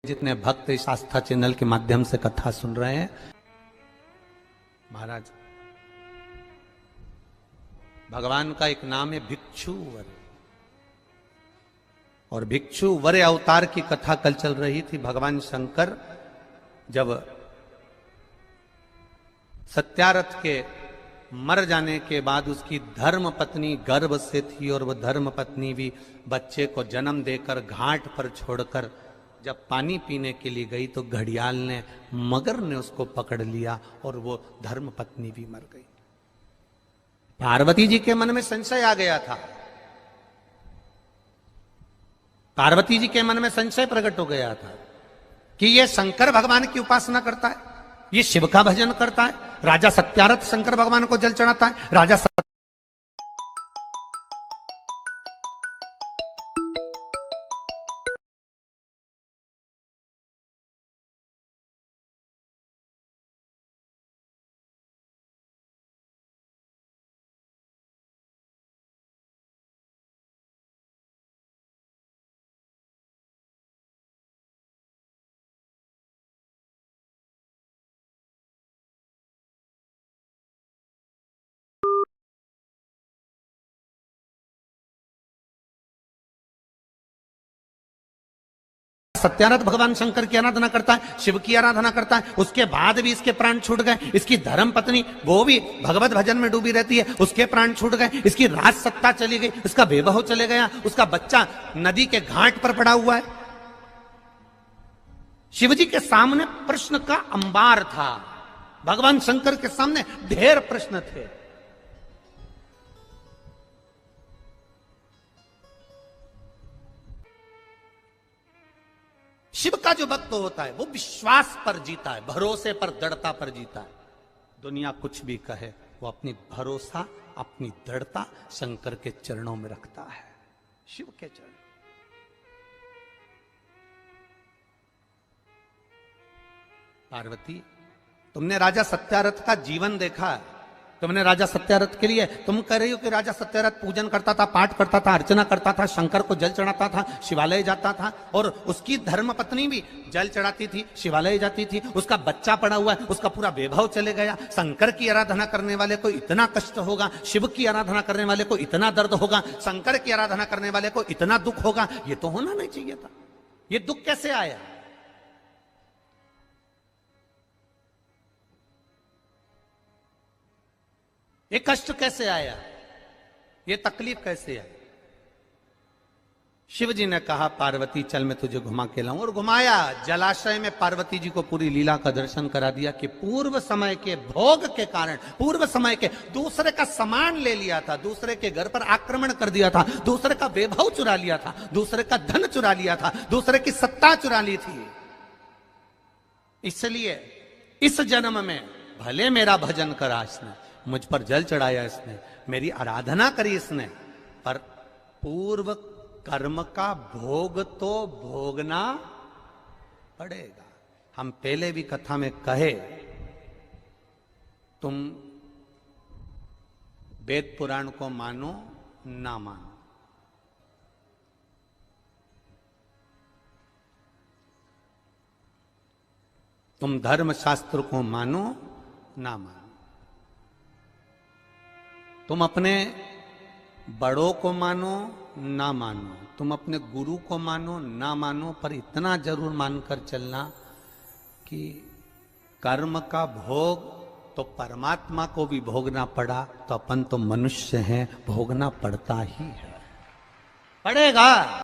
जितने भक्त इस आस्था चैनल के माध्यम से कथा सुन रहे हैं, महाराज भगवान का एक नाम है भिक्षुवर, और भिक्षुवर अवतार की कथा कल चल रही थी। भगवान शंकर जब सत्यारथ के मर जाने के बाद उसकी धर्म पत्नी गर्भ से थी, और वह धर्म पत्नी भी बच्चे को जन्म देकर घाट पर छोड़कर जब पानी पीने के लिए गई तो घड़ियाल ने, मगर ने उसको पकड़ लिया और वो धर्म पत्नी भी मर गई। पार्वती जी के मन में संशय आ गया था, पार्वती जी के मन में संशय प्रकट हो गया था कि ये शंकर भगवान की उपासना करता है, ये शिव का भजन करता है। राजा सत्यारथ शंकर भगवान को जल चढ़ाता है। राजा सत्यारथ भगवान शंकर की आराधना करता है, शिव की आराधना करता है। उसके बाद भी इसके प्राण छूट गए। इसकी धर्म पत्नी वो भी भगवत भजन में डूबी रहती है, उसके प्राण छूट गए। इसकी राज सत्ता चली गई, उसका वैभव चले गया, उसका बच्चा नदी के घाट पर पड़ा हुआ है। शिवजी के सामने प्रश्न का अंबार था, भगवान शंकर के सामने ढेर प्रश्न थे। शिव का जो भक्त होता है वो विश्वास पर जीता है, भरोसे पर, दृढ़ता पर जीता है। दुनिया कुछ भी कहे, वो अपनी भरोसा, अपनी दृढ़ता शंकर के चरणों में रखता है, शिव के चरण। पार्वती, तुमने राजा सत्यारथ का जीवन देखा है, तुमने राजा सत्यारथ के लिए, तुम कह रही हो कि राजा सत्यारथ पूजन करता था, पाठ करता था, अर्चना करता था, शंकर को जल चढ़ाता था, शिवालय जाता था, और उसकी धर्म पत्नी भी जल चढ़ाती थी, शिवालय जाती थी। उसका बच्चा पड़ा हुआ है, उसका पूरा वैभव चले गया। शंकर की आराधना करने वाले को इतना कष्ट होगा, शिव की आराधना करने वाले को इतना दर्द होगा, शंकर की आराधना करने वाले को इतना दुख होगा। ये तो होना नहीं चाहिए था। ये दुख कैसे आया? ये कष्ट कैसे आया? ये तकलीफ कैसे आई? शिव जी ने कहा, पार्वती चल मैं तुझे घुमा के लाऊं, और घुमाया। जलाशय में पार्वती जी को पूरी लीला का दर्शन करा दिया कि पूर्व समय के भोग के कारण, पूर्व समय के दूसरे का सामान ले लिया था, दूसरे के घर पर आक्रमण कर दिया था, दूसरे का वैभव चुरा लिया था, दूसरे का धन चुरा लिया था, दूसरे की सत्ता चुरा ली थी। इसलिए इस जन्म में भले मेरा भजन करा इसने, मुझ पर जल चढ़ाया इसने, मेरी आराधना करी इसने, पर पूर्व कर्म का भोग तो भोगना पड़ेगा। हम पहले भी कथा में कहे, तुम वेद पुराण को मानो ना मानो, तुम धर्म शास्त्र को मानो ना मानो, तुम अपने बड़ों को मानो ना मानो, तुम अपने गुरु को मानो ना मानो, पर इतना जरूर मानकर चलना कि कर्म का भोग तो परमात्मा को भी भोगना पड़ा, तो अपन तो मनुष्य हैं, भोगना पड़ता ही है, पड़ेगा।